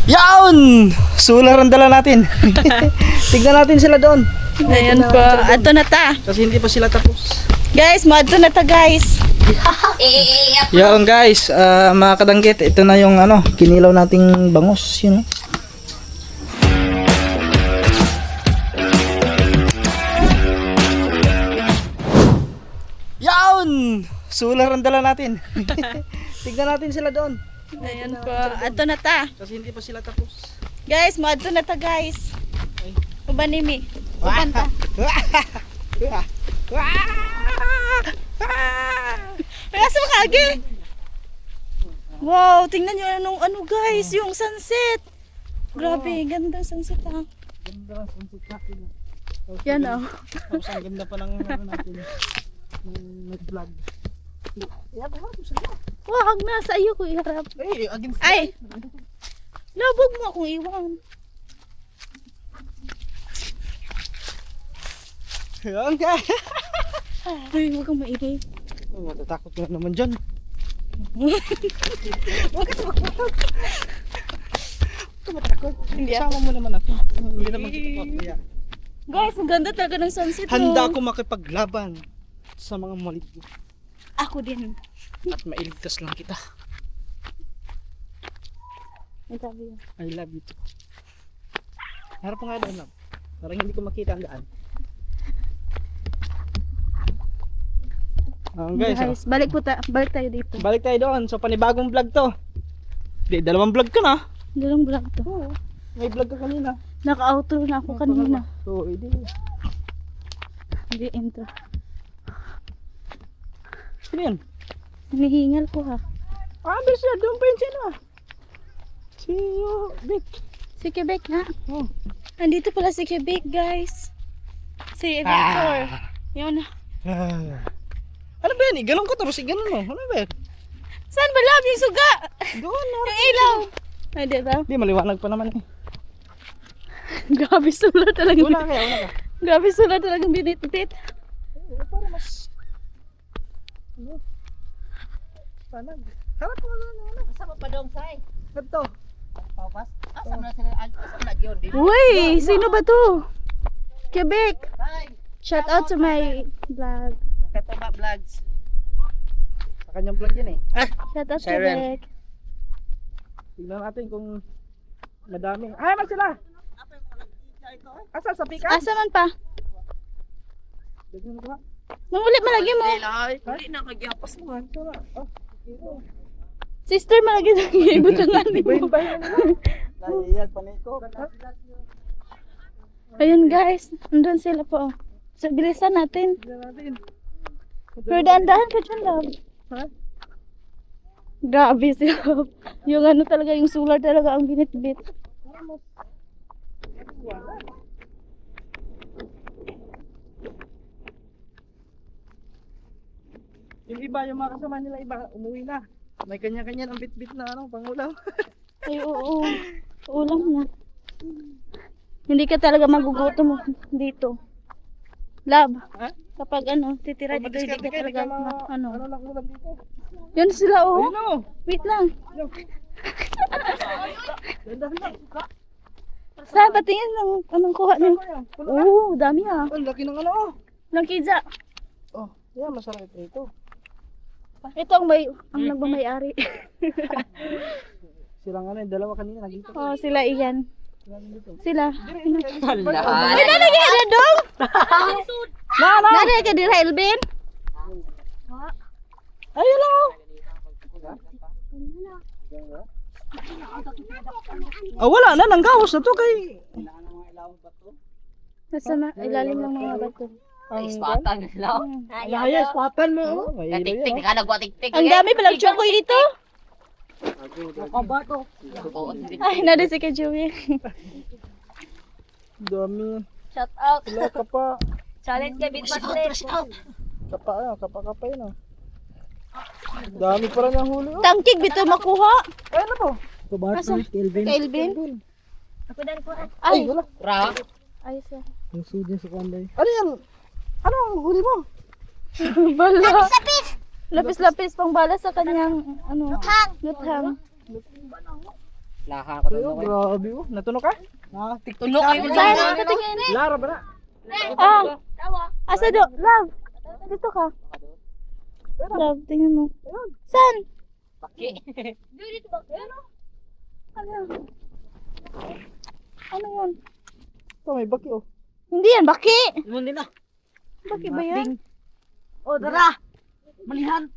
Yaon! Solar ang dala natin. Tignan natin sila doon. Ayan po. Ato na ta. Kasi hindi pa sila tapos. Guys, madto na ta guys. Yaon guys, mga kadanggit, ito na yung kinilaw nating bangus, yun. Yaon! Solar ang dala natin. Tignan natin sila doon. Ayan po. Ato na ta. Kasi hindi pa sila tapos. Guys, madto na ta guys. Uban nimi. Uban ta. Asa ka agi? Wow, tingnan niyo anong guys, yung sunset. Grabe, ganda sunset ha. Ganda ang sunset natin. Yan oh. Tapos ang ganda pa ng natin. Nag-vlog. Wag na sa iyo ko iharap. Against Ay. Labog mo akong iwan. Yan ka. Ay, wag kang maingay. Matatakot ka naman dyan. Huwag ka matakot. Hindi Kasama mo naman ako. Hindi naman kita papaya. Guys, ang ganda talaga ng sunset. Handa oh. ako makipaglaban sa mga malit mo. Ako din. At mailigtas lang kita. Ang sabi yun. I love you too. Harap nga doon lang. Parang hindi ko makita ang daan. Guys, balik tayo dito. balik tayo doon. So panibagong vlog to. Di, dalawang vlog ka na. Dalang vlog to. Oo. May vlog ka kanina. Naka-outro na ako kanina. So, hindi. Hindi intro. Sino yan? Hinihingal ko ha. Bilis na. Doon pa yun sino Si Vic. Si Quebec nga. Oh. Nandito pala si Quebec guys. Si Victor. Yun. Ano ba yan? Igalong ko tapos iganon mo. Ano ba yan? Saan ba love yung suga? Doon na. Yung ilaw. Ay, diba? Hindi, maliwanag pa naman eh. Grabe sulat talaga. Una ka. Grabe sulat talagang binitbit. Para mas... Panag. Harap mo na. Asa pa dong say? Ito. Papas. Asa na sila asa na gyud di. Uy, sino ba to? Quebec. Bye. Shout out to my vlog. Kataba vlogs. Sa kanyang vlog yan eh. Shout out Sharon. Quebec. Tignan natin kung madami. Mag sila! Asa sa pika? Asa man pa? Tignan ko ha. Mangulit malagi mo. Dili na kagyapas mo. Sister malagi na ibutangan mo. Naiiyag paniko. Ayun guys, andun sila po. So bilisan natin. Tignan natin. Pero dahan-dahan ka dyan, love. Ha? Grabe si Love. Yung talaga, yung solar talaga ang binitbit. Yung iba, yung mga kasama nila iba, umuwi na. May kanya-kanya ng bit-bit na pangulam. Ay, oo. Ulam na. Hindi ka talaga magugutom dito. Love, Ha? kapag titira dito, hindi ka talaga Ano lang ulam dito? Yun sila, oh. Ayun o. Wait lang. Ganda na. Saan, patingin lang anong kuha niyo. Oo, dami ah. Ang laki ng oh. Lang kidza. Oh, yan, masarap ito. Ito ang nagmamayari. Silang dalawa kanina nagito. Oh, sila iyan. Sila. Hala. Ay, nalagay ka na dong? Nalagay ka din, Elvin? Ayun lang oh. Wala na, nanggawas na to kay... Nasa ilalim ng mga bato. Ispatan lang. Ayos, papan mo oh. Tik-tik ka nagwa tik-tik. Ang dami palang chokoy dito. Kabato. Ay, nada si ka Joey. Dami. Shout out. Wala ka pa. Challenge kay Bitmaster. Kapa yun oh. Dami pa rin ang huli oh. Tangkig bito makuha. Ay, ano to? Asa? Kelvin. Kay Elvin. Ako dan ko. Ay, Ay, wala. Ra. ay sa. Yung sudin sa kanday. Ano yan? Ano ang huli mo? Bala. Lapis-lapis pang bala sa kanyang luthang. Laha ko Ayo, grabe oh. Natuno ka? Ah, tiktok. Tulo kayo Saan? Katingin eh. Lara ba na? Ah. Asa do? Love. Dito ka. Love, tingnan mo. Saan? Baki. Dito ba? Ano? Ano yun? Ito, may baki oh. Hindi yan, baki. Hindi na. Baki ba yan? O, dara. Malihan.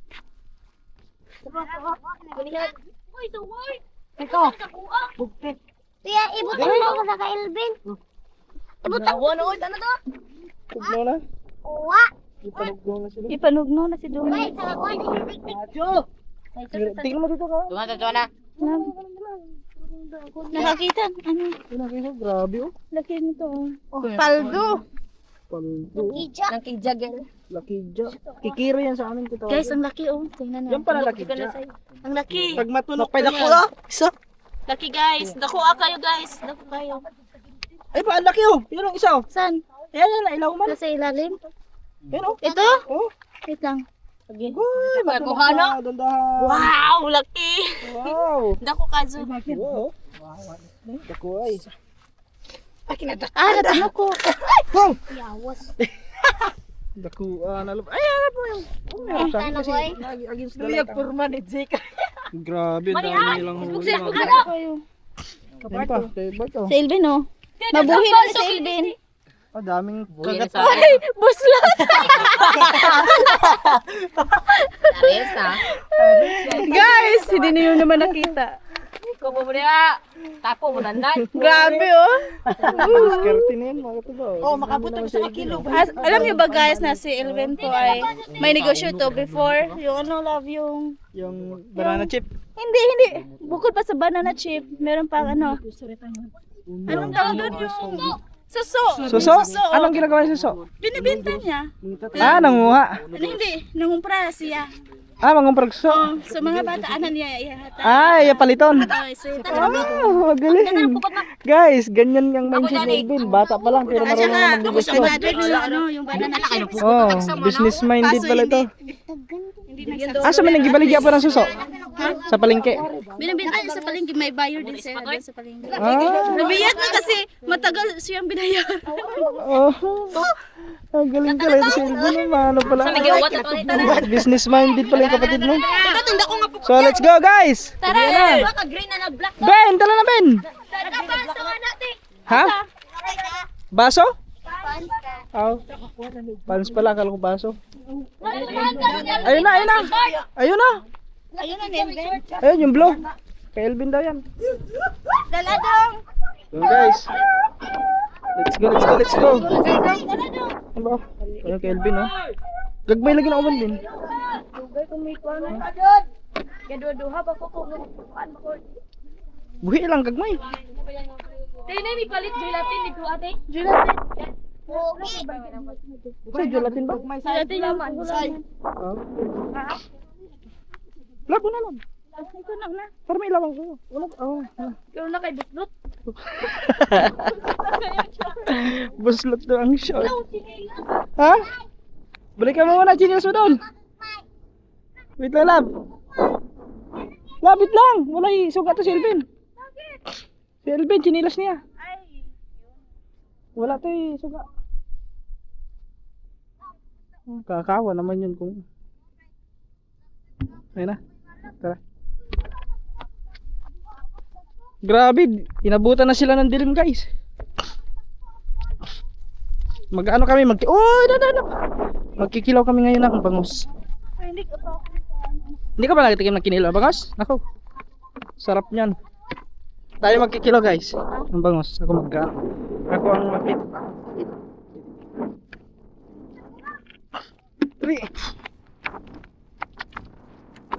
Balihan. Uy, ito, boy. Ito. Bugtit. Tiya, ibutan mo ko sa kailbin. Ibutan. Ano, ano to? Tugnaw na. Uwa. Ipanugnaw na sila. Ipanugno na si Dumi. Adyo. Tingnan mo dito ka. Tuwa na. Nakakita. Ano? Tingnan ko, grabe oh. Laki nito. Oh, paldo. Paldo. Nakijag yan. Lakidja. Kikiro yan sa amin ko. Guys, ang laki oh. Tingnan na. Yan pala lakidja. Ang laki. Pag matunok Napay pa dako yan. na. Isa. Laki guys. Nakuha kayo guys. Nakuha kayo. Ay pa, ang laki oh. Yan ang isa oh. Saan? Yan, yan, ilaw man. Sa ilalim? Yan oh. Ito? Oh. Wait lang. Okay. Uy, matunok Kuha na. na. Dandahan. Wow! Laki! Wow. Dako kazo. Wow. Dako ay. Ah, natanong ko. Wow. Yawas. Dako na lub. Ay, ano po yung. Sa akin kasi against the light. Purman ni Jake. Grabe, dami nilang huli. Ano kayo? Yan pa, table to. Si Elvin oh. Mabuhin na si Elvin. Oh, daming Kagat kagat. sa Buslat! Ares ha. Guys, hindi niyo naman nakita. Ko mo niya. Tapo mo nanday. Grabe oh. Skirty na yun, mga tuba. Oh, makabot ang sa kilo. Alam niyo ba guys na si Elvin po ay may negosyo to before? Yung ano love yung... Yung banana chip. Hindi. Bukod pa sa banana chip, meron pang ano. Anong tawag doon yung... Suso. Suso? Anong ginagawa ni Suso? Binibenta niya. Ah, nanguha. Ano hindi? Nangumpra siya. Ah, mangumpra Suso. Sa mga bata, ano niya ihata. Ah, iya paliton. Ay, so, Ah, magaling. Guys, ganyan yung mindset ni Elvin. Bata pa lang, pero at marunong saka, naman gusto negosyo. natin sa ano, yung banana chip. Oh, business minded pala ito. Hindi nagsasabi. Ah, sa man nagibaligya pa ng Suso? Sa palengke. Binibenta niya sa palengke, may buyer din siya doon sa palengke. Ah, Nabiyat na kasi matagal siyang binayaran. oh. Ang galing pala ito si Elvin. Ano pala? Business minded pala yung kapatid mo. Tunda ko nga po. So, let's go guys! Tara, baka green na black. Ben, tala na Ben! Nagpapansa ka natin. Ha? Baso? Oh. Pans pala, akala ko baso. Ayun na, ayun na. Ayun na. Ayun na, Nelvin. Ayun, yung blue. Kay Elvin daw yan. Daladong. So guys. Let's go, let's go, let's go. Daladong. Ano ba? Ayun kay Elvin, oh. Gagmay lagi na uban din. Dugay kung may kuwan na. Gaduha ba ko kung kuwan ko. Buhi lang, gagmay. Tayo na, may palit gelatin dito ate. Gelatin. Sa gelatin ba? Gelatin naman. Oh. Labo na lang. Ito na. Para may ilawang ko. Oh. Ikaw na kay butlot. Buslot daw ang shot. Ha? Balikan mo muna, Genius mo doon. Wait lang, Lab. Labit lang. Wala sugat to si Elvin. Si Elvin, chinilas niya. Wala to suga. Kakawa naman yun kung... Ayun na. Tara. Grabe, inabutan na sila ng dilim guys. Mag-ano kami, oh, magkikilaw kami ngayon ng bangus. Hindi ka ba nagtikim ng kinilaw bangus? Nako, sarap niyan. Tayo magkikilaw guys ng bangus. Ako ako ang mapit.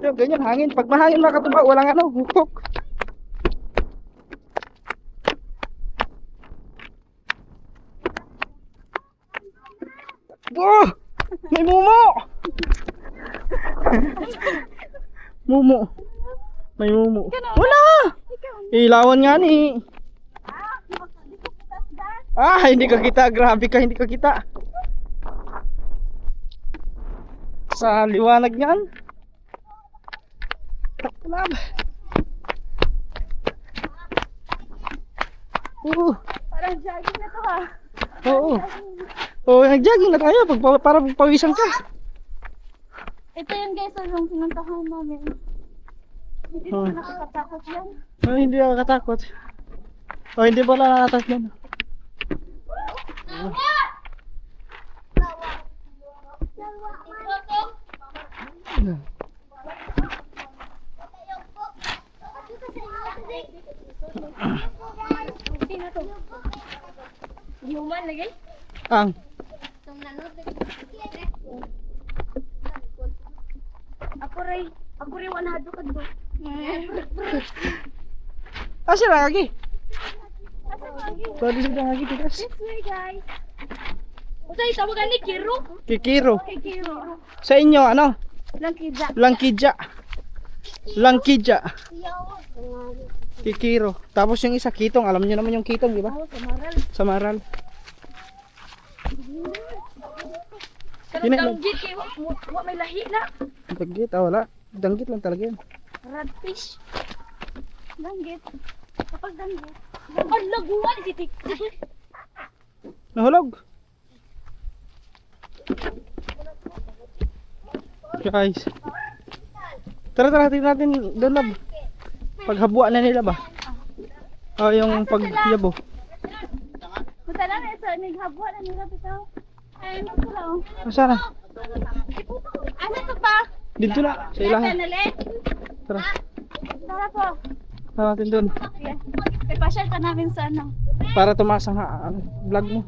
Yung ganyan hangin. Pag mahangin mga katuba, walang ano, hukok. Oh! May mumo! Mumo. May mumo. Wala! Ilawan nga ni. Ah, hindi ka kita. Grabe ka, hindi ka kita. Sa liwanag niyan. Taklam. Oo. Parang jogging na to ha. Oo. Oo, nag-jogging na tayo para pawisan ka. Ito yun guys, yung pinuntahan namin. Hindi Oh. naman nakakatakot yan. Oh, hindi ako katakot. Oh, hindi pala nakatakot yan. Human lagi? Ang. Ako rin 100 ka do. Ah, sila lagi. Asa lagi? Pwede sila lagi tigas. This way guys. Usay tawagan ni Kiro. Kikiro. Kay Kiro. Sa inyo, ano? Langkida. Langkidya. Langkidya. Kikiro. Tapos yung isa, kitong. Alam niyo naman yung kitong, di ba? Oh, samaral. Samaral. Kanang Yun na- danggit kay wa may lahi na. Danggit, wala. Danggit lang talaga yan. Radfish. Danggit. Kapag danggit. Ang laguan si Tik. Nahulog. Guys. Tara, tingnan natin doon lab. Paghabuan na nila ba? O yung pagyabo. Punta na sa naghabwa na nila bitaw. Ay, ano sila oh. Asa na? Ano to pa? Dito na, sa ilahan. Nalit. Tara, Tara po. tara natin doon. Yeah. Ipasyal ka namin sa ano. Para tumaas ang vlog mo.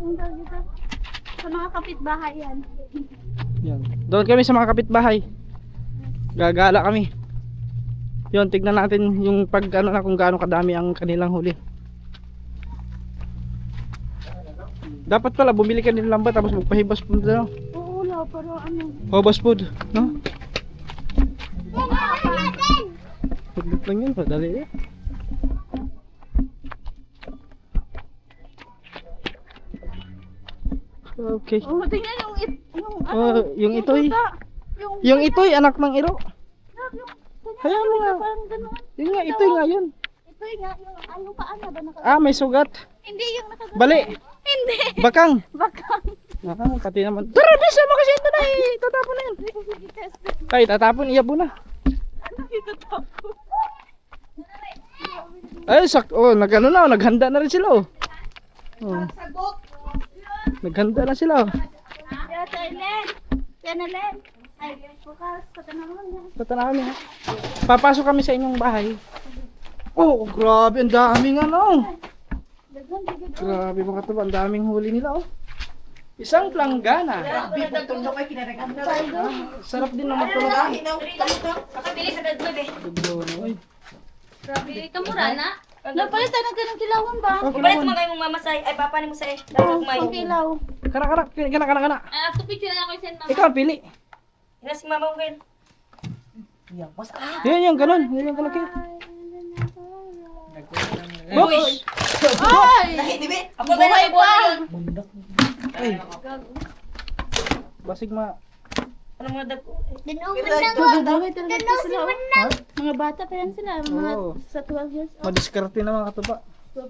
Ang tawag dito. Sa mga kapitbahay yan. Yan. Doon kami sa mga kapitbahay. Gagala kami. Yun, tignan natin yung pag ano na kung gaano kadami ang kanilang huli. Dapat pala bumili ka ng lamba tapos magpahibas food no? Oo, wala. Pero ano. Hibas food, no? Paglit lang yun, padali eh. Okay. Oh, tingnan yung yung ano. Oh, yung itoy. Yung itoy, anak ng iro. Hayaan mo nga. Parang ganun. Yun nga, itoy nga yun. Ito nga, yung anong paan na ba naka... Ah, may sugat. Hindi yung naka... Bali. Hindi. Bakang. Bakang. Ah, pati naman. Tara, bisa mo kasi ito na eh. Tatapon na yan. Ay, tatapon, iyabo na. Ano dito tapo? Ay, oh, nagano na, naghanda na rin sila oh. Oh. Naghanda na sila oh. Kaya Thailand. Kaya na Len. Ay, bukas. Patanawan na. Tatanaw niya. Papasok kami sa inyong bahay. Oh, grabe, ang daming ano. Dagan, dagan. Grabe mga katuba, ang daming huli nila oh. Isang planggana. Sarap din naman ito. Nakabili sa dagdag eh. Oy. Grabe, kamura na. Napalitan na ganang kilawin ba? Okay Ubalit naman. mo kayo mong mamasay. Ay, papa ni mo sa eh. Dagdag may. Ang kilaw. Kana. Ay, ako picture na ako send mama. Ikaw ang pili. Ina si mama mo kayo. Yan yung ganun. Yan yung kalaki. Box! Lahi, di ba? Ako ba na ibuha yun? Ay. Basig ma. Ano mga dagko? Dugay talaga sila. Ha? Mga bata pa yan sila. Mga Oo. sa 12 years old. Madiskarte na mga katuba.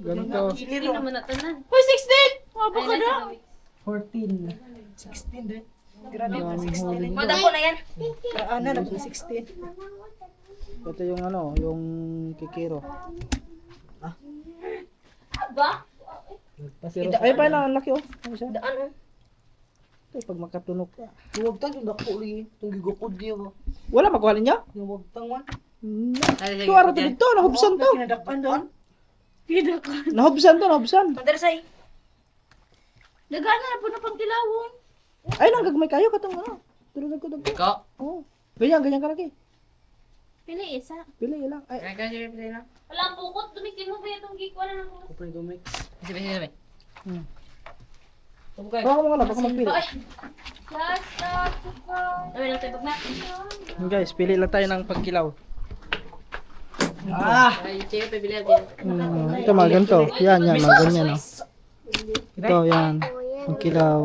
Ganun ka. Hindi naman natanan. Uy, 16! Mabo ka na. 14. Madako na yan. Ito yung ano, yung kikiro. Ba? Ay pa lang, ang laki oh. Ano siya? Daan oh. Ito, pag makatunok ka. Huwag tang yung dako li, itong gigukod niya ba? Wala, magkuhalin niya? Yung huwag tang man. Ito, araw to dito, nahubsan to. Kinadapan doon. Nahubsan. Madarsay. Dagana na po na pang kilawon. Ay, nanggagmay kayo, katong ano. Tulungan ko dagko. Ikaw? Oo. Ganyan kalaki. Pili isa. Pili lang. Ay, Wala ang bukot. Dumikin mo ba itong geek? Wala nang bukot. Kupre gumik. baka mo nga baka magpili. Ay. Ay, lang tayo na. Guys, pili lang tayo ng pagkilaw. Ay, tiyo pa bilal din. Ito mga ganito. Yan, mga ganyan. Oh. Ito, yan. Pagkilaw.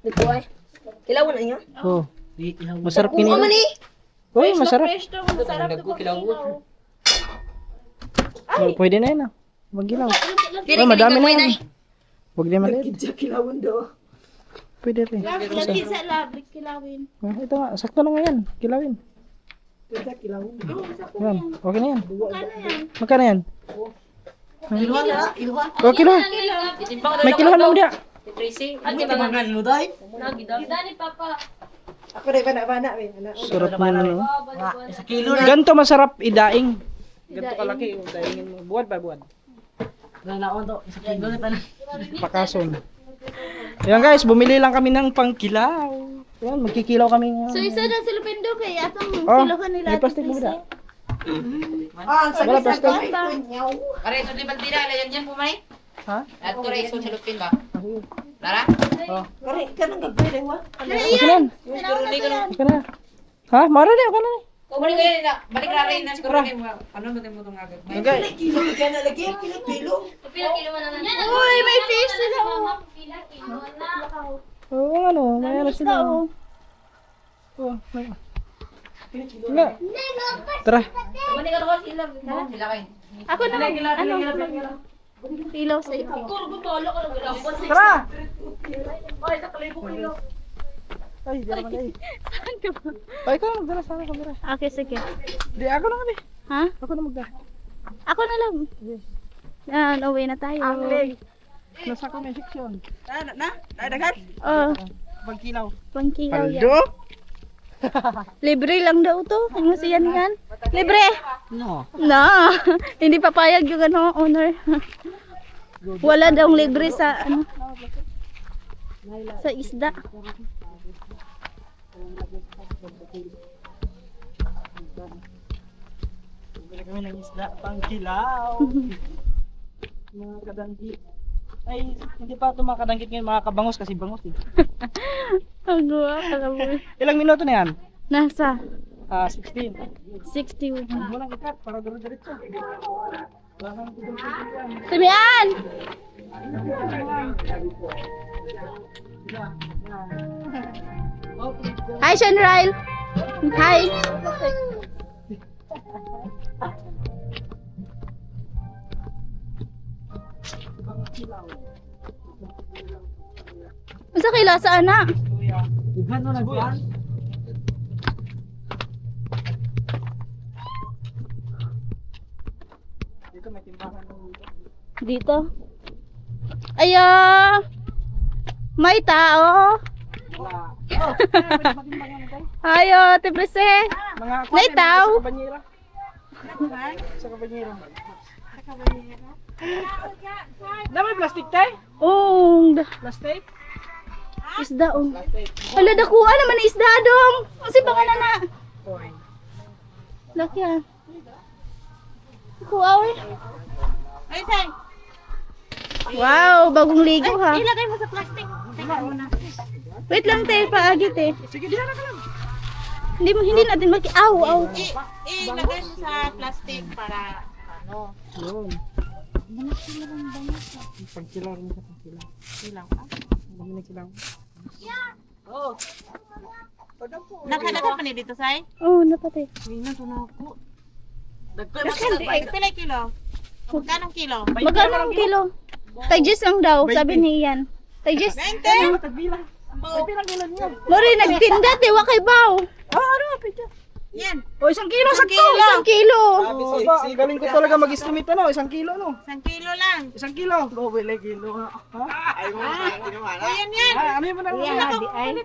Dito ay. Kilawan na niya. Oh. Masarap kinila. Kuha man eh. Uy, masarap. Fresh to. Masarap to pang kilaw. Oh, pwede na yun ah. Magilaw. Oh, madami na yan. Huwag na maliit. Kilawin daw. Pwede rin. Lagi sa labig kilawin. Ah, ito nga, sakto lang yan. Kilawin. Kilawin. Yan, okay na yan. Ano yan? Magkano yan? Iluhan na. Iluhan. Oh, kilo. May kilohan lang dia. Ano timangan mo dahil? Ako rin bana-bana. Sarap mo na. No? Sa kilo na. Ganto masarap idaing. Ganto kalaki yung daingin mo. Buwan pa buwan. Nanaon to. Sa kilo na pala. Pakason. Ayan guys, bumili lang kami ng pangkilaw. Ayan, magkikilaw kami. So isa na sa Lupindo kay atong Oh, kilohan nila. may plastic mo ba? Ah, sa Wala gisa plastic. ka. Aray, so di baltira, alayan dyan po man Ha? At ko rin, so salupin ba? Lara? Oh. Kari ka nang gagawin wa. Okay na. Turuli ko nung. Okay na. Ha? Mara na, okay na. Balik ko yan, balik na rin na siguro rin. Ano ba din mo itong agad? Okay. Kilo ka na lagi. Kilo. Uy, may fish sila. Oo, ano, mayroon sila. Oh. Oh, may. Nga. Tara. Balik ka ako sila. Sila kayo. Ako naman, ano? Kilaw sa iyo. Tara. Ay, di naman ay. Saan ka ba? Ay, ikaw na magdala sana kamera. Okay, sige. Di, ako na kami. Ha? Ako na magdala. Ako na lang. Yan, uwi na tayo. Nasa comment section. Oh, Pagkilaw. pangkilaw yan. Libre lang daw to. Ano siya yan? Libre! No. Na, hindi papayag yung ano, owner. Wala daw libre sa ano, sa isda. Bili kami ng isda, pangkilaw. Mga kadanggit. Ay, hindi pa ito mga kadanggit ngayon, mga kabangos kasi bangos eh. Ang guwa, Ilang minuto na yan? nasa 16. 61. Huwag mo lang ikat para diretso. Wala kang tudong-tudong yan. Timian! Hi, Shanryle! Hi! Masa kila sa anak? Bugan mo na buwan. Dito may timbangan dito. Dito. Ayo! May tao! Wala. Oh, pwede matimbangan na tayo. Ayo, tiprese! Mga May tao. Sa kabanyera. Sa kabanyera. Na may plastic tayo? Oh, Plastic? isda oh. Hala, dakuha naman na isda dong. Kasi baka na na. Oy. Laki ah. Dakuha eh. Ay, say! Wow, bagong ligo ha. Ilagay mo sa plastic. Wait lang tayo, paagit eh. Sige, diyan na ka lang. Hindi natin aw, aw. Ilagay mo sa plastic para ano. Yun. Pagkilaw rin sa pagkilaw. Ilang pa? Dami na kilaw. Nakalaga pa ni dito, say? Oh, napatay. Tingnan to na ako. Pila kilo? Magkano kilo? Magkano ang kilo? Tagis lang daw, sabi ni Ian. Tagis. 20! Tagbilang. Tagbilang kilo niyo. Mori, nagtinda, tiwa kay Bao. Ano, pito. Yan. O, 1 kilo sakto. Isang kilo. Oh, ba, ang galing ko talaga mag-estimate ano, 1 kilo no. 1 kilo lang. 1 kilo. Go, wala kilo nga. Ha? Ayan yan. Ay, ano mo na lang.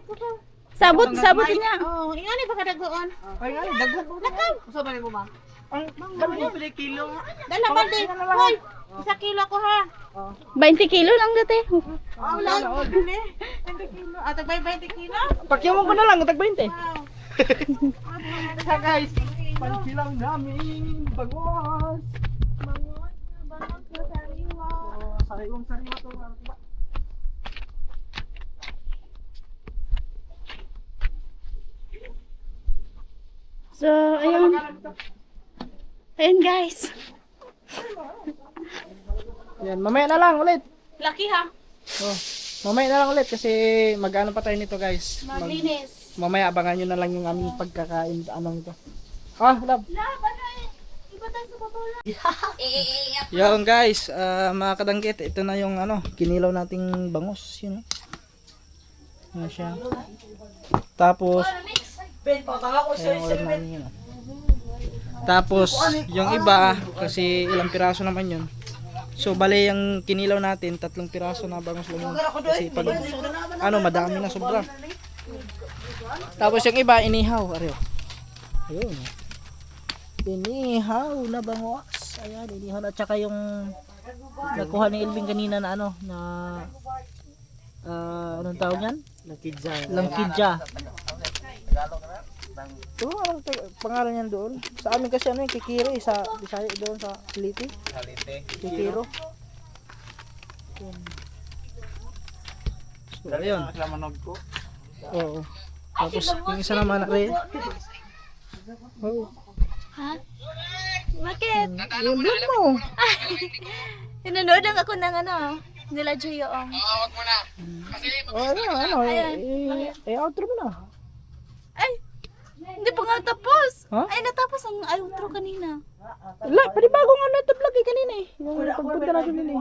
Sabot niya. Oh, ingani ba kadagoon? Ay, nga, dagdag mo. Gusto ba mo ba? Ang dami mo bili kilo. Dala ba di? Hoy, 1 kilo ko ha. 20 kilo lang dati. Wala. Bili. 20 kilo. Ah, tagbay 20 kilo? Pakyawan ko na lang, tag 20. Wow. Ha guys, pagkilaw namin, bagos. Bangon sa sariwa. Sariwang sariwa to. So, ayun. Ayun guys. Yan, mamaya na lang ulit. Laki ha. Oh, mamaya na lang ulit kasi mag-ano pa tayo nito guys. Maglinis. Mamaya abangan nyo na lang yung aming pagkakain sa anong ito. Ah, love. Lab, ano eh? Iba Yan guys, mga kadangkit, ito na yung ano, kinilaw nating bangus, yun. Ano siya. Tapos ayun, ulit namin yun. Tapos yung iba, kasi ilang piraso naman yun. So bale yung kinilaw natin, 3 piraso na bangus lang yun. Kasi pag ano, madami na sobra. Tapos yung iba, inihaw. Ayun. Inihaw na bangus. Ayan, inihaw na. Tsaka yung nakuha ni Elvin kanina na ano, na anong tawag yan? Langkidja. Ito, anong pangalan niyan doon? Sa amin kasi ano yung kikiro eh, sa Bisaya doon sa Liti. Kikiro. So, ayun. Oo. Tapos yung isa naman na rin. Oh. Ha? Bakit? Yung vlog mo. Nanonood lang ako ng ano, nila Joyoong. Ano, outro mo na. Ay! Hindi pa nga tapos. Ha? Ay, natapos ang outro kanina. Wala, panibagong ano ito vlog eh kanina eh. Yung pagpunta natin din eh.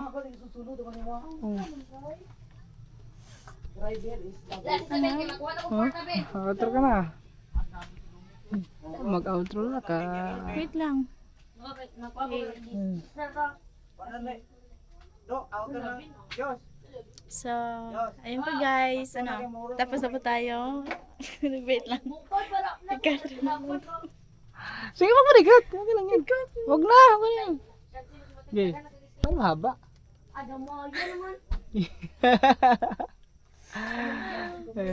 Outro ka na. Mag-outro na ka. Wait lang. So, ayun po guys. Ano, tapos na po tayo. Wait lang. Sige pa marigat. Okay lang yan. Huwag na. Okay na yan. Okay. Ano haba?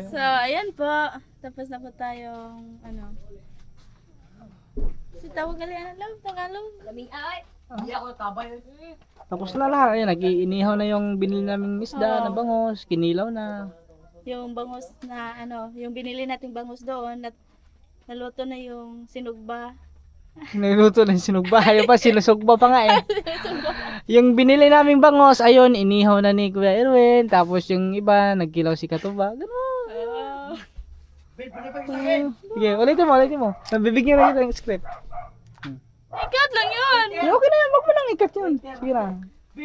So, ayan po. Tapos na po tayong ano. Si tawag gali ano lang, Tagalog. Tapos na lahat. Ayan, nag-iinihaw na yung binili naming isda na bangus. Kinilaw na. Yung bangus na ano, yung binili nating bangus doon at naluto na yung sinugba. Niluto na yung sinugba. Ayaw pa, sinusugba pa nga eh. Yung binili naming bangus, ayun, inihaw na ni Kuya Erwin. Tapos yung iba, nagkilaw si Katuba. Ganun. Sige, ulitin mo. Nabibigyan na kita yung script. Ikat lang yun! Okay na yan, wag mo nang ikat yun. Sige na.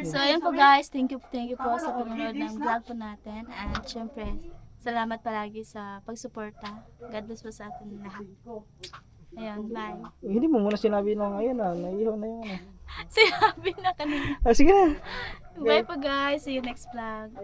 So, ayan po guys. Thank you po sa panonood ng vlog po natin. At syempre, salamat palagi sa pagsuporta. God bless po sa atin lahat. Ayun, bye. Hindi mo muna sinabi nung ngayon naihaw na yun. Sinabi na kanina. Sige na. Bye po guys. See you next vlog.